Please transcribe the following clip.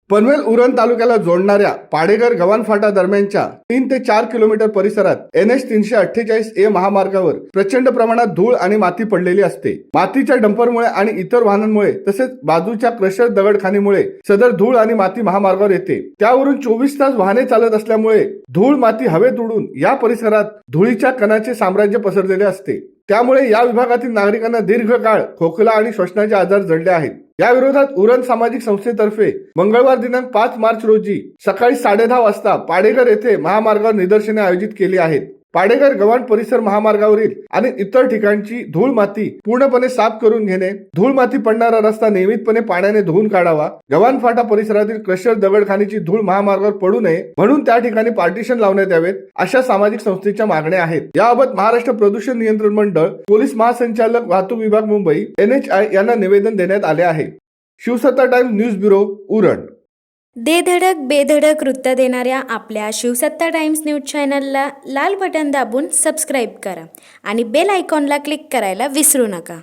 पनवेल उरण तालुक्याला जोडणाऱ्या पाडेघर गव्हाण फाटा दरम्यानच्या 3 ते 4 किलोमीटर परिसरात NH 348A महामार्गावर प्रचंड प्रमाणात धूळ आणि माती पडलेली असते। मातीच्या डंपरमुळे आणि इतर वाहनांमुळे तसेच बाजूच्या क्रशर दगडखानीमुळे सदर धूळ आणि माती महामार्गावर येते। त्यावरून 24 तास वाहने चालत असल्यामुळे धूळ माती हवेत उडून या परिसरात धुळीच्या कणाचे साम्राज्य पसरलेले असते। त्यामुळे या विभागातील नागरिकांना दीर्घकाळ खोकला आणि श्वसनाचे आजार जडले आहेत। या विरोधात उरण सामाजिक संस्थेतर्फे मंगळवार दिनांक 5 मार्च रोजी सकाळी 10:30 वाजता पाडेघर येथे महामार्गावर निदर्शने आयोजित केली आहेत। पाडेघर गव्हाण परिसर महामार्गावरील आणि इतर ठिकाणची धूळ माती पूर्णपणे साफ करून घेणे, धूळ माती पडणारा रस्ता नियमितपणे पाण्याने धुवून काढावा, गव्हाण फाटा परिसरातील क्रशर दगडखानीची धूळ महामार्गावर पडू नये म्हणून त्या ठिकाणी पार्टिशन लावण्यात यावेत, अशा सामाजिक संस्थेच्या मागण्या आहेत। याबाबत महाराष्ट्र प्रदूषण नियंत्रण मंडळ, पोलीस महासंचालक, वाहतूक विभाग मुंबई, NHI यांना निवेदन देण्यात आले आहे। शिवसत्ता टाइम्स न्यूज ब्युरो, उरण। दे धडक बेधडक वृत्त देणाऱ्या आपल्या शिवसत्ता टाइम्स न्यूज चॅनलला लाल बटन दाबून सबस्क्राईब करा आणि बेल आयकॉनला क्लिक करायला विसरू नका।